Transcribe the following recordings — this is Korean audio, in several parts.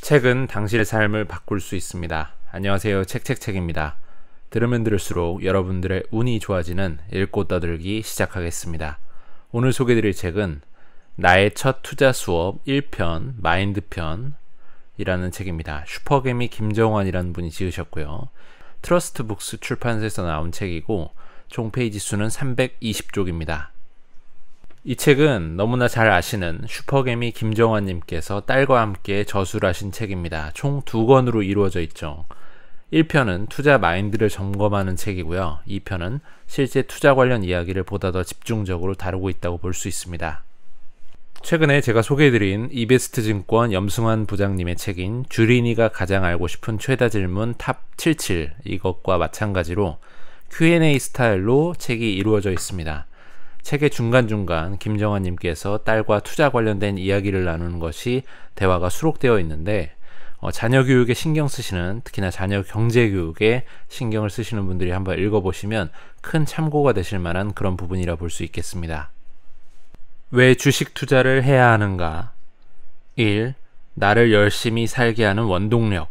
책은 당신의 삶을 바꿀 수 있습니다. 안녕하세요. 책입니다. 들으면 들을수록 여러분들의 운이 좋아지는 읽고 떠들기 시작하겠습니다. 오늘 소개드릴 책은 나의 첫 투자 수업 1편 마인드편이라는 책입니다. 슈퍼개미 김정환이라는 분이 지으셨고요. 트러스트북스 출판사에서 나온 책이고 총 페이지 수는 320쪽입니다. 이 책은 너무나 잘 아시는 슈퍼개미 김정환님께서 딸과 함께 저술을 하신 책입니다. 총 2권으로 이루어져 있죠. 1편은 투자 마인드를 점검하는 책이고요. 2편은 실제 투자 관련 이야기를 보다 더 집중적으로 다루고 있다고 볼 수 있습니다. 최근에 제가 소개해드린 이베스트증권 염승환 부장님의 책인 주린이가 가장 알고 싶은 최다 질문 탑 77 이것과 마찬가지로 Q&A 스타일로 책이 이루어져 있습니다. 책의 중간중간 김정환님께서 딸과 투자 관련된 이야기를 나누는 것이 대화가 수록되어 있는데 자녀 교육에 신경 쓰시는, 특히나 자녀 경제 교육에 신경을 쓰시는 분들이 한번 읽어보시면 큰 참고가 되실 만한 그런 부분이라 볼 수 있겠습니다. 왜 주식 투자를 해야 하는가? 1. 나를 열심히 살게 하는 원동력.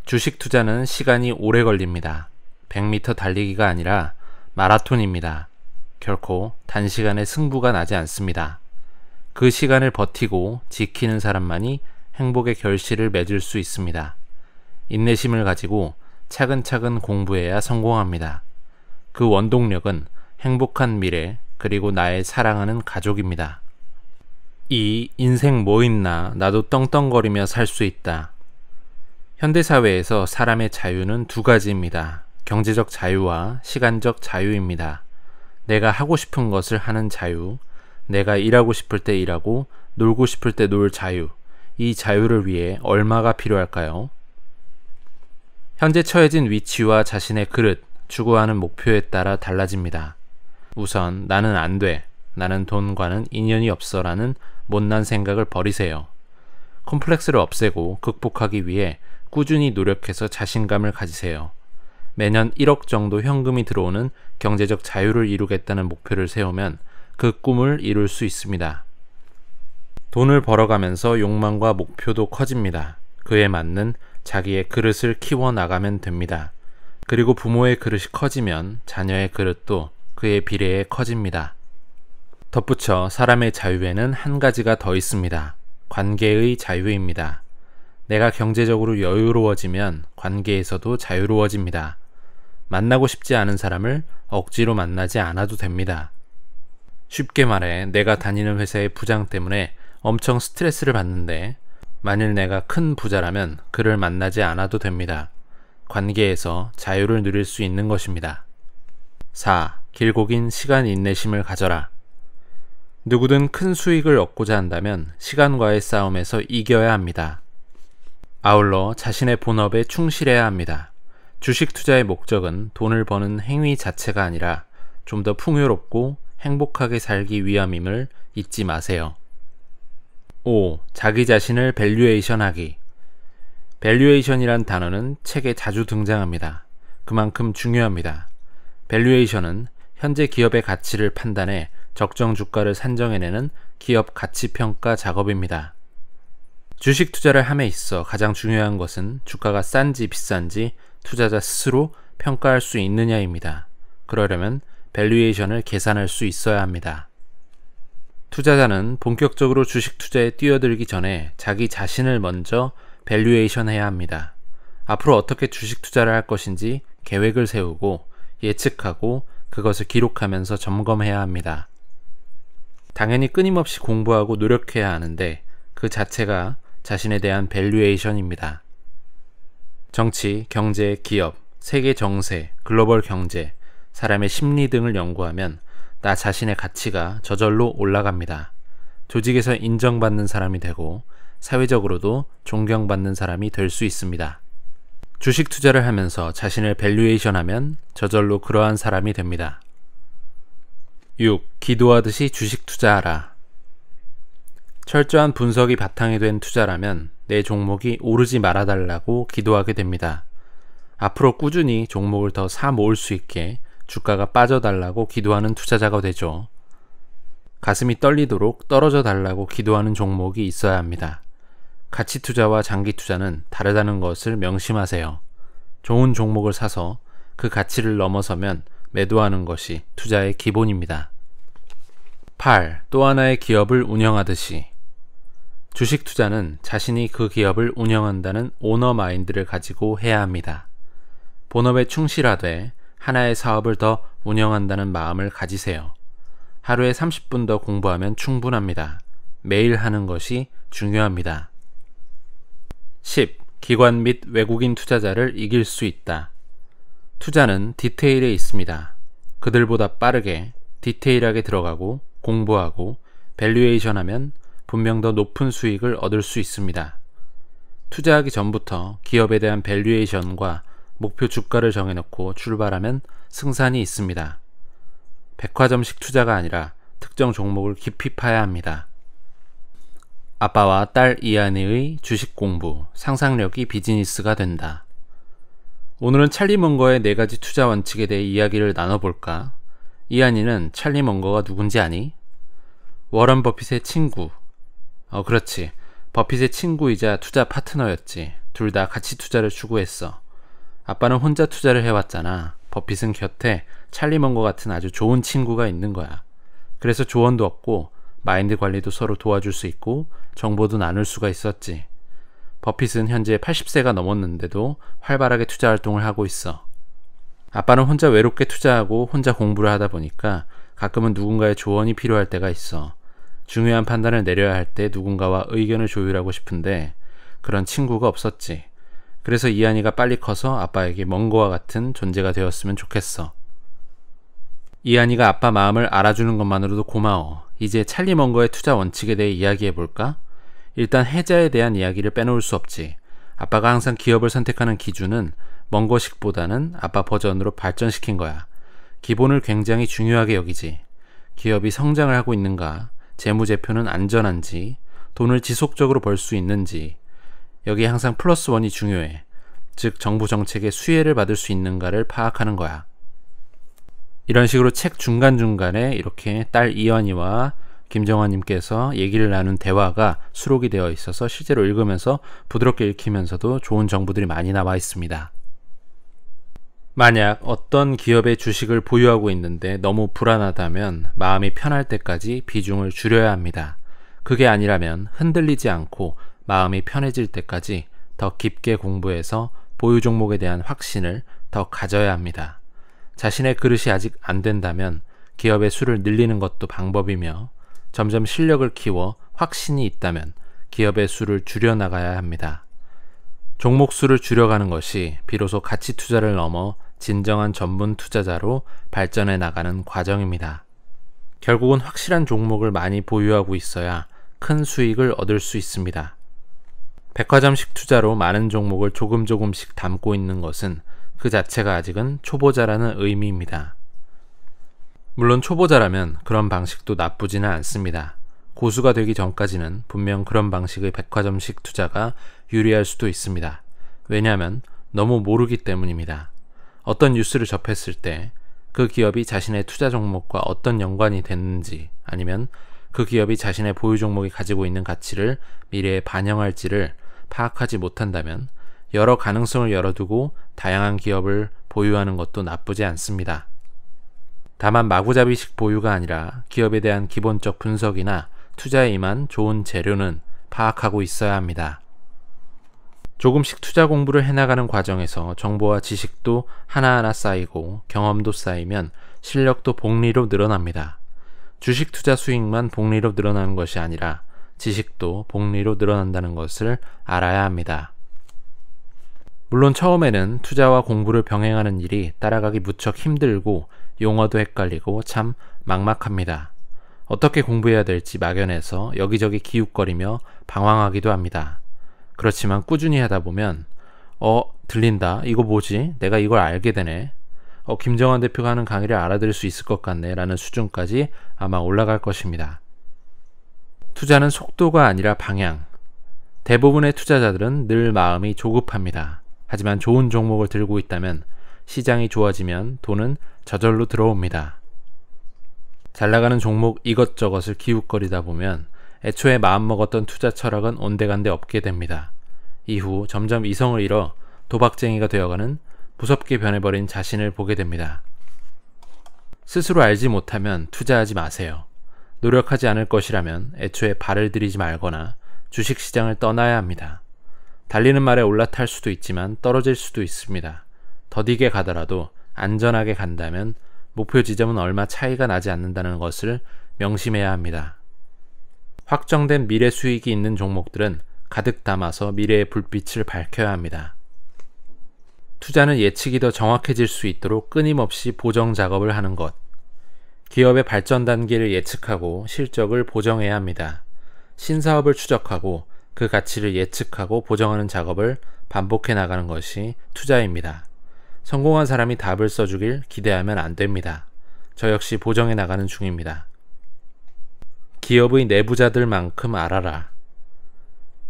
주식 투자는 시간이 오래 걸립니다. 100m 달리기가 아니라 마라톤입니다. 결코 단시간에 승부가 나지 않습니다. 그 시간을 버티고 지키는 사람만이 행복의 결실을 맺을 수 있습니다. 인내심을 가지고 차근차근 공부해야 성공합니다. 그 원동력은 행복한 미래 그리고 나의 사랑하는 가족입니다. 2. 인생 뭐 있나 나도 떵떵거리며 살 수 있다. 현대사회에서 사람의 자유는 두 가지입니다. 경제적 자유와 시간적 자유입니다. 내가 하고 싶은 것을 하는 자유, 내가 일하고 싶을 때 일하고 놀고 싶을 때 놀 자유, 이 자유를 위해 얼마가 필요할까요? 현재 처해진 위치와 자신의 그릇, 추구하는 목표에 따라 달라집니다. 우선 나는 안 돼, 나는 돈과는 인연이 없어 라는 못난 생각을 버리세요. 콤플렉스를 없애고 극복하기 위해 꾸준히 노력해서 자신감을 가지세요. 매년 1억 정도 현금이 들어오는 경제적 자유를 이루겠다는 목표를 세우면 그 꿈을 이룰 수 있습니다. 돈을 벌어가면서 욕망과 목표도 커집니다. 그에 맞는 자기의 그릇을 키워나가면 됩니다. 그리고 부모의 그릇이 커지면 자녀의 그릇도 그에 비례해 커집니다. 덧붙여 사람의 자유에는 한 가지가 더 있습니다. 관계의 자유입니다. 내가 경제적으로 여유로워지면 관계에서도 자유로워집니다. 만나고 싶지 않은 사람을 억지로 만나지 않아도 됩니다. 쉽게 말해 내가 다니는 회사의 부장 때문에 엄청 스트레스를 받는데 만일 내가 큰 부자라면 그를 만나지 않아도 됩니다. 관계에서 자유를 누릴 수 있는 것입니다. 4. 길고 긴 시간 인내심을 가져라. 누구든 큰 수익을 얻고자 한다면 시간과의 싸움에서 이겨야 합니다. 아울러 자신의 본업에 충실해야 합니다. 주식 투자의 목적은 돈을 버는 행위 자체가 아니라 좀 더 풍요롭고 행복하게 살기 위함임을 잊지 마세요. 5. 자기 자신을 밸류에이션하기. 밸류에이션이란 단어는 책에 자주 등장합니다. 그만큼 중요합니다. 밸류에이션은 현재 기업의 가치를 판단해 적정 주가를 산정해내는 기업 가치평가 작업입니다. 주식 투자를 함에 있어 가장 중요한 것은 주가가 싼지 비싼지 투자자 스스로 평가할 수 있느냐입니다. 그러려면 밸류에이션을 계산할 수 있어야 합니다. 투자자는 본격적으로 주식 투자에 뛰어들기 전에 자기 자신을 먼저 밸류에이션 해야 합니다. 앞으로 어떻게 주식 투자를 할 것인지 계획을 세우고 예측하고 그것을 기록하면서 점검해야 합니다. 당연히 끊임없이 공부하고 노력해야 하는데 그 자체가 자신에 대한 밸류에이션입니다. 정치, 경제, 기업, 세계 정세, 글로벌 경제, 사람의 심리 등을 연구하면 나 자신의 가치가 저절로 올라갑니다. 조직에서 인정받는 사람이 되고 사회적으로도 존경받는 사람이 될 수 있습니다. 주식 투자를 하면서 자신을 밸류에이션하면 저절로 그러한 사람이 됩니다. 6. 기도하듯이 주식 투자하라. 철저한 분석이 바탕이 된 투자라면 내 종목이 오르지 말아달라고 기도하게 됩니다. 앞으로 꾸준히 종목을 더 사 모을 수 있게 주가가 빠져달라고 기도하는 투자자가 되죠. 가슴이 떨리도록 떨어져 달라고 기도하는 종목이 있어야 합니다. 가치 투자와 장기 투자는 다르다는 것을 명심하세요. 좋은 종목을 사서 그 가치를 넘어서면 매도하는 것이 투자의 기본입니다. 8. 또 하나의 기업을 운영하듯이. 주식 투자는 자신이 그 기업을 운영한다는 오너 마인드를 가지고 해야 합니다. 본업에 충실하되 하나의 사업을 더 운영한다는 마음을 가지세요. 하루에 30분 더 공부하면 충분합니다. 매일 하는 것이 중요합니다. 10. 기관 및 외국인 투자자를 이길 수 있다. 투자는 디테일에 있습니다. 그들보다 빠르게 디테일하게 들어가고 공부하고 밸류에이션 하면 분명 더 높은 수익을 얻을 수 있습니다. 투자하기 전부터 기업에 대한 밸류에이션과 목표 주가를 정해놓고 출발하면 승산이 있습니다. 백화점식 투자가 아니라 특정 종목을 깊이 파야 합니다. 아빠와 딸 이한이의 주식 공부, 상상력이 비즈니스가 된다. 오늘은 찰리 먼거의 4가지 투자 원칙에 대해 이야기를 나눠볼까? 이한이는 찰리 먼거가 누군지 아니? 워런 버핏의 친구. 그렇지. 버핏의 친구이자 투자 파트너였지. 둘 다 같이 투자를 추구했어. 아빠는 혼자 투자를 해왔잖아. 버핏은 곁에 찰리 먼거 같은 아주 좋은 친구가 있는 거야. 그래서 조언도 얻고 마인드 관리도 서로 도와줄 수 있고 정보도 나눌 수가 있었지. 버핏은 현재 80세가 넘었는데도 활발하게 투자 활동을 하고 있어. 아빠는 혼자 외롭게 투자하고 혼자 공부를 하다 보니까 가끔은 누군가의 조언이 필요할 때가 있어. 중요한 판단을 내려야 할 때 누군가와 의견을 조율하고 싶은데 그런 친구가 없었지. 그래서 이한이가 빨리 커서 아빠에게 먼거와 같은 존재가 되었으면 좋겠어. 이한이가 아빠 마음을 알아주는 것만으로도 고마워. 이제 찰리 먼거의 투자 원칙에 대해 이야기해볼까? 일단 해자에 대한 이야기를 빼놓을 수 없지. 아빠가 항상 기업을 선택하는 기준은 먼거식보다는 아빠 버전으로 발전시킨 거야. 기본을 굉장히 중요하게 여기지. 기업이 성장을 하고 있는가, 재무제표는 안전한지, 돈을 지속적으로 벌 수 있는지, 여기에 항상 플러스 원이 중요해. 즉 정부 정책의 수혜를 받을 수 있는가를 파악하는 거야. 이런 식으로 책 중간중간에 이렇게 딸 이한이와 김정환님께서 얘기를 나눈 대화가 수록이 되어 있어서 실제로 읽으면서 부드럽게 읽히면서도 좋은 정보들이 많이 나와 있습니다. 만약 어떤 기업의 주식을 보유하고 있는데 너무 불안하다면 마음이 편할 때까지 비중을 줄여야 합니다. 그게 아니라면 흔들리지 않고 마음이 편해질 때까지 더 깊게 공부해서 보유 종목에 대한 확신을 더 가져야 합니다. 자신의 그릇이 아직 안 된다면 기업의 수를 늘리는 것도 방법이며 점점 실력을 키워 확신이 있다면 기업의 수를 줄여나가야 합니다. 종목 수를 줄여가는 것이 비로소 가치 투자를 넘어 진정한 전문 투자자로 발전해 나가는 과정입니다. 결국은 확실한 종목을 많이 보유하고 있어야 큰 수익을 얻을 수 있습니다. 백화점식 투자로 많은 종목을 조금씩 담고 있는 것은 그 자체가 아직은 초보자라는 의미입니다. 물론 초보자라면 그런 방식도 나쁘지는 않습니다. 고수가 되기 전까지는 분명 그런 방식의 백화점식 투자가 유리할 수도 있습니다. 왜냐하면 너무 모르기 때문입니다. 어떤 뉴스를 접했을 때 그 기업이 자신의 투자 종목과 어떤 연관이 됐는지 아니면 그 기업이 자신의 보유 종목이 가지고 있는 가치를 미래에 반영할지를 파악하지 못한다면 여러 가능성을 열어두고 다양한 기업을 보유하는 것도 나쁘지 않습니다. 다만 마구잡이식 보유가 아니라 기업에 대한 기본적 분석이나 투자에 임한 좋은 재료는 파악하고 있어야 합니다. 조금씩 투자 공부를 해나가는 과정에서 정보와 지식도 하나하나 쌓이고 경험도 쌓이면 실력도 복리로 늘어납니다. 주식 투자 수익만 복리로 늘어나는 것이 아니라 지식도 복리로 늘어난다는 것을 알아야 합니다. 물론 처음에는 투자와 공부를 병행하는 일이 따라가기 무척 힘들고 용어도 헷갈리고 참 막막합니다. 어떻게 공부해야 될지 막연해서 여기저기 기웃거리며 방황하기도 합니다. 그렇지만 꾸준히 하다 보면 들린다. 이거 뭐지? 내가 이걸 알게 되네. 김정환 대표가 하는 강의를 알아들을 수 있을 것 같네 라는 수준까지 아마 올라갈 것입니다. 투자는 속도가 아니라 방향. 대부분의 투자자들은 늘 마음이 조급합니다. 하지만 좋은 종목을 들고 있다면 시장이 좋아지면 돈은 저절로 들어옵니다. 잘 나가는 종목 이것저것을 기웃거리다 보면 애초에 마음먹었던 투자 철학은 온데간데 없게 됩니다. 이후 점점 이성을 잃어 도박쟁이가 되어가는 무섭게 변해버린 자신을 보게 됩니다. 스스로 알지 못하면 투자하지 마세요. 노력하지 않을 것이라면 애초에 발을 들이지 말거나 주식시장을 떠나야 합니다. 달리는 말에 올라탈 수도 있지만 떨어질 수도 있습니다. 더디게 가더라도 안전하게 간다면 목표 지점은 얼마 차이가 나지 않는다는 것을 명심해야 합니다. 확정된 미래 수익이 있는 종목들은 가득 담아서 미래의 불빛을 밝혀야 합니다. 투자는 예측이 더 정확해질 수 있도록 끊임없이 보정 작업을 하는 것. 기업의 발전 단계를 예측하고 실적을 보정해야 합니다. 신사업을 추적하고 그 가치를 예측하고 보정하는 작업을 반복해 나가는 것이 투자입니다. 성공한 사람이 답을 써주길 기대하면 안 됩니다. 저 역시 보정해 나가는 중입니다. 기업의 내부자들만큼 알아라.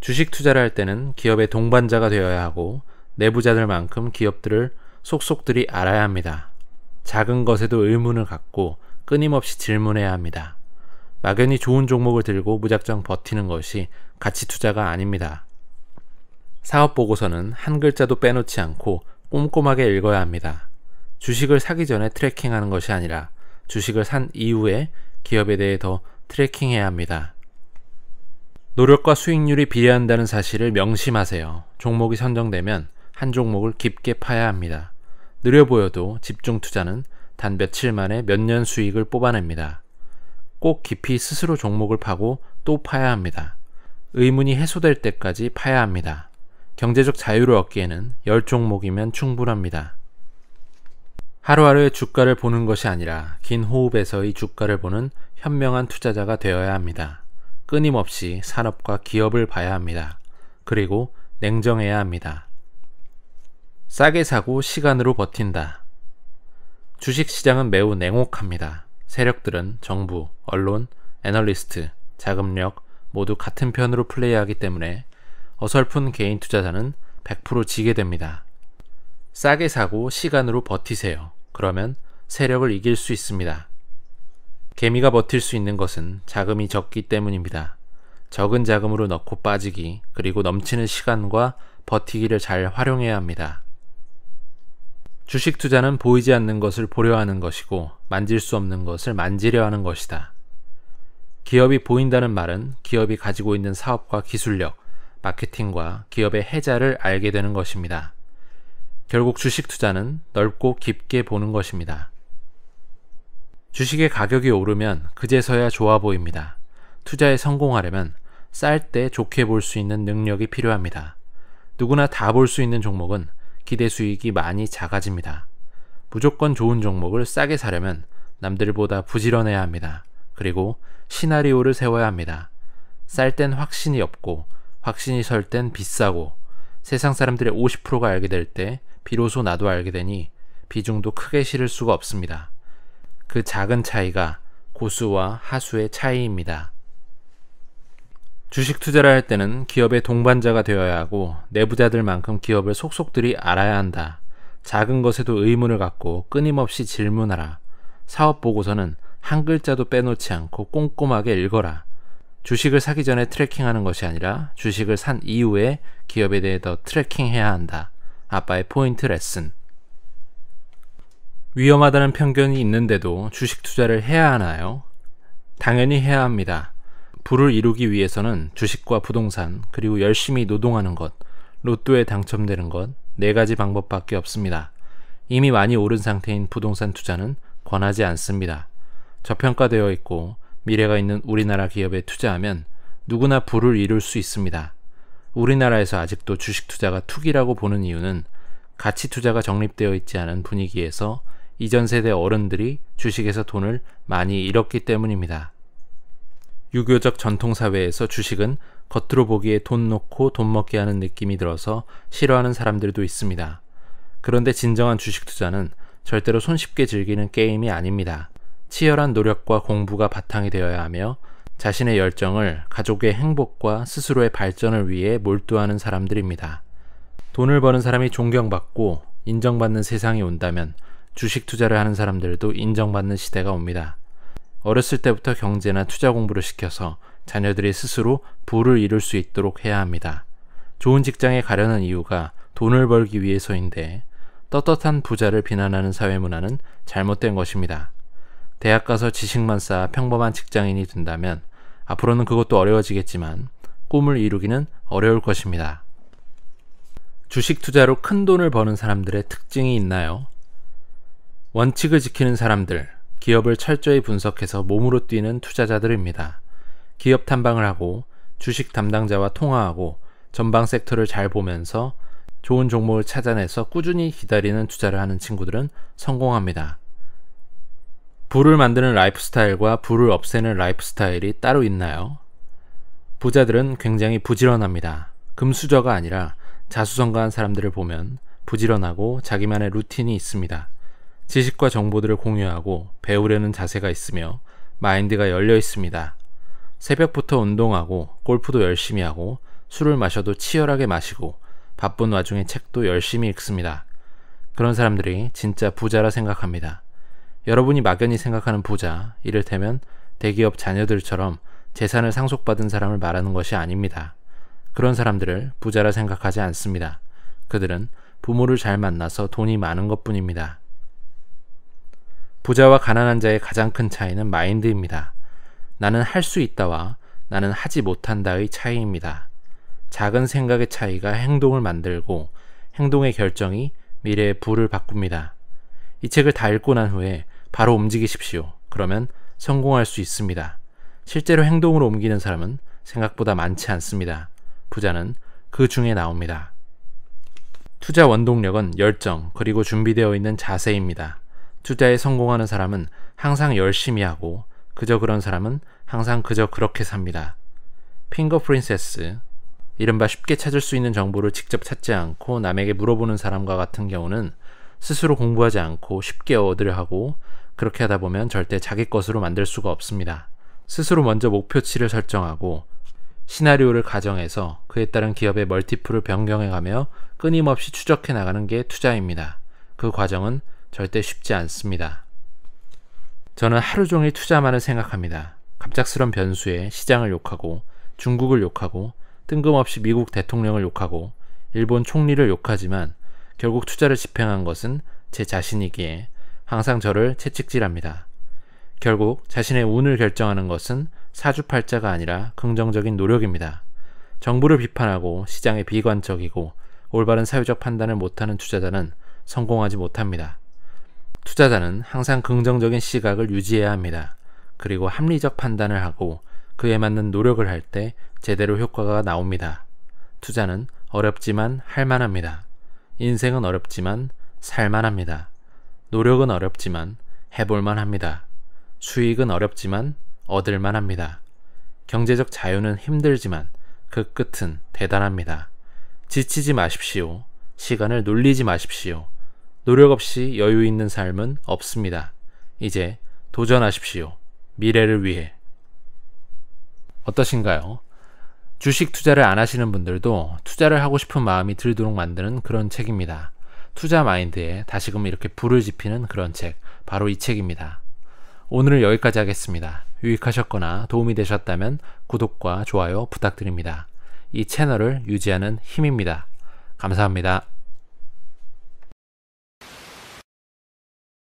주식 투자를 할 때는 기업의 동반자가 되어야 하고 내부자들만큼 기업들을 속속들이 알아야 합니다. 작은 것에도 의문을 갖고 끊임없이 질문해야 합니다. 막연히 좋은 종목을 들고 무작정 버티는 것이 가치 투자가 아닙니다. 사업 보고서는 한 글자도 빼놓지 않고 꼼꼼하게 읽어야 합니다. 주식을 사기 전에 트래킹하는 것이 아니라 주식을 산 이후에 기업에 대해 더 트래킹해야 합니다. 노력과 수익률이 비례한다는 사실을 명심하세요. 종목이 선정되면 한 종목을 깊게 파야 합니다. 느려 보여도 집중 투자는 단 며칠 만에 몇 년 수익을 뽑아냅니다. 꼭 깊이 스스로 종목을 파고 또 파야 합니다. 의문이 해소될 때까지 파야 합니다. 경제적 자유를 얻기에는 10종목이면 충분합니다. 하루하루의 주가를 보는 것이 아니라 긴 호흡에서의 주가를 보는 현명한 투자자가 되어야 합니다. 끊임없이 산업과 기업을 봐야 합니다. 그리고 냉정해야 합니다. 싸게 사고 시간으로 버틴다. 주식시장은 매우 냉혹합니다. 세력들은 정부, 언론, 애널리스트, 자금력 모두 같은 편으로 플레이하기 때문에 어설픈 개인 투자자는 100% 지게 됩니다. 싸게 사고 시간으로 버티세요. 그러면 세력을 이길 수 있습니다. 개미가 버틸 수 있는 것은 자금이 적기 때문입니다. 적은 자금으로 넣고 빠지기, 그리고 넘치는 시간과 버티기를 잘 활용해야 합니다. 주식 투자는 보이지 않는 것을 보려 하는 것이고 만질 수 없는 것을 만지려 하는 것이다. 기업이 보인다는 말은 기업이 가지고 있는 사업과 기술력, 마케팅과 기업의 해자를 알게 되는 것입니다. 결국 주식 투자는 넓고 깊게 보는 것입니다. 주식의 가격이 오르면 그제서야 좋아 보입니다. 투자에 성공하려면 쌀 때 좋게 볼 수 있는 능력이 필요합니다. 누구나 다 볼 수 있는 종목은 기대 수익이 많이 작아집니다. 무조건 좋은 종목을 싸게 사려면 남들보다 부지런해야 합니다. 그리고 시나리오를 세워야 합니다. 쌀 땐 확신이 없고 확신이 설 땐 비싸고 세상 사람들의 50%가 알게 될 때 비로소 나도 알게 되니 비중도 크게 실을 수가 없습니다. 그 작은 차이가 고수와 하수의 차이입니다. 주식 투자를 할 때는 기업의 동반자가 되어야 하고 내부자들만큼 기업을 속속들이 알아야 한다. 작은 것에도 의문을 갖고 끊임없이 질문하라. 사업 보고서는 한 글자도 빼놓지 않고 꼼꼼하게 읽어라. 주식을 사기 전에 트래킹하는 것이 아니라 주식을 산 이후에 기업에 대해 더 트래킹해야 한다. 아빠의 포인트 레슨. 위험하다는 편견이 있는데도 주식 투자를 해야 하나요? 당연히 해야 합니다. 부를 이루기 위해서는 주식과 부동산, 그리고 열심히 노동하는 것, 로또에 당첨되는 것, 4가지 방법밖에 없습니다. 이미 많이 오른 상태인 부동산 투자는 권하지 않습니다. 저평가되어 있고 미래가 있는 우리나라 기업에 투자하면 누구나 부를 이룰 수 있습니다. 우리나라에서 아직도 주식 투자가 투기라고 보는 이유는 가치 투자가 정립되어 있지 않은 분위기에서 이전 세대 어른들이 주식에서 돈을 많이 잃었기 때문입니다. 유교적 전통사회에서 주식은 겉으로 보기에 돈 놓고 돈 먹게 하는 느낌이 들어서 싫어하는 사람들도 있습니다. 그런데 진정한 주식 투자는 절대로 손쉽게 즐기는 게임이 아닙니다. 치열한 노력과 공부가 바탕이 되어야 하며 자신의 열정을 가족의 행복과 스스로의 발전을 위해 몰두하는 사람들입니다. 돈을 버는 사람이 존경받고 인정받는 세상이 온다면 주식 투자를 하는 사람들도 인정받는 시대가 옵니다. 어렸을 때부터 경제나 투자 공부를 시켜서 자녀들이 스스로 부를 이룰 수 있도록 해야 합니다. 좋은 직장에 가려는 이유가 돈을 벌기 위해서인데 떳떳한 부자를 비난하는 사회 문화는 잘못된 것입니다. 대학 가서 지식만 쌓아 평범한 직장인이 된다면 앞으로는 그것도 어려워지겠지만 꿈을 이루기는 어려울 것입니다. 주식 투자로 큰 돈을 버는 사람들의 특징이 있나요? 원칙을 지키는 사람들, 기업을 철저히 분석해서 몸으로 뛰는 투자자들입니다. 기업 탐방을 하고 주식 담당자와 통화하고 전방 섹터를 잘 보면서 좋은 종목을 찾아내서 꾸준히 기다리는 투자를 하는 친구들은 성공합니다. 부를 만드는 라이프 스타일과 부를 없애는 라이프 스타일이 따로 있나요? 부자들은 굉장히 부지런합니다. 금수저가 아니라 자수성가한 사람들을 보면 부지런하고 자기만의 루틴이 있습니다. 지식과 정보들을 공유하고 배우려는 자세가 있으며 마인드가 열려 있습니다. 새벽부터 운동하고 골프도 열심히 하고 술을 마셔도 치열하게 마시고 바쁜 와중에 책도 열심히 읽습니다. 그런 사람들이 진짜 부자라 생각합니다. 여러분이 막연히 생각하는 부자, 이를테면 대기업 자녀들처럼 재산을 상속받은 사람을 말하는 것이 아닙니다. 그런 사람들을 부자라 생각하지 않습니다. 그들은 부모를 잘 만나서 돈이 많은 것뿐입니다. 부자와 가난한 자의 가장 큰 차이는 마인드입니다. 나는 할 수 있다와 나는 하지 못한다의 차이입니다. 작은 생각의 차이가 행동을 만들고 행동의 결정이 미래의 부를 바꿉니다. 이 책을 다 읽고 난 후에 바로 움직이십시오. 그러면 성공할 수 있습니다. 실제로 행동으로 옮기는 사람은 생각보다 많지 않습니다. 부자는 그 중에 나옵니다. 투자 원동력은 열정 그리고 준비되어 있는 자세입니다. 투자에 성공하는 사람은 항상 열심히 하고 그저 그런 사람은 항상 그저 그렇게 삽니다. 핑거 프린세스, 이른바 쉽게 찾을 수 있는 정보를 직접 찾지 않고 남에게 물어보는 사람과 같은 경우는 스스로 공부하지 않고 쉽게 얻으려 하고 그렇게 하다 보면 절대 자기 것으로 만들 수가 없습니다. 스스로 먼저 목표치를 설정하고 시나리오를 가정해서 그에 따른 기업의 멀티플을 변경해가며 끊임없이 추적해 나가는 게 투자입니다. 그 과정은 절대 쉽지 않습니다. 저는 하루 종일 투자만을 생각합니다. 갑작스런 변수에 시장을 욕하고 중국을 욕하고 뜬금없이 미국 대통령을 욕하고 일본 총리를 욕하지만 결국 투자를 집행한 것은 제 자신이기에 항상 저를 채찍질합니다. 결국 자신의 운을 결정하는 것은 사주팔자가 아니라 긍정적인 노력입니다. 정부를 비판하고 시장에 비관적이고 올바른 사회적 판단을 못하는 투자자는 성공하지 못합니다. 투자자는 항상 긍정적인 시각을 유지해야 합니다. 그리고 합리적 판단을 하고 그에 맞는 노력을 할 때 제대로 효과가 나옵니다. 투자는 어렵지만 할만합니다. 인생은 어렵지만 살만합니다. 노력은 어렵지만 해볼만 합니다. 수익은 어렵지만 얻을만 합니다. 경제적 자유는 힘들지만 그 끝은 대단합니다. 지치지 마십시오. 시간을 놀리지 마십시오. 노력 없이 여유 있는 삶은 없습니다. 이제 도전하십시오. 미래를 위해. 어떠신가요? 주식 투자를 안 하시는 분들도 투자를 하고 싶은 마음이 들도록 만드는 그런 책입니다. 투자 마인드에 다시금 이렇게 불을 지피는 그런 책, 바로 이 책입니다. 오늘은 여기까지 하겠습니다. 유익하셨거나 도움이 되셨다면 구독과 좋아요 부탁드립니다. 이 채널을 유지하는 힘입니다. 감사합니다.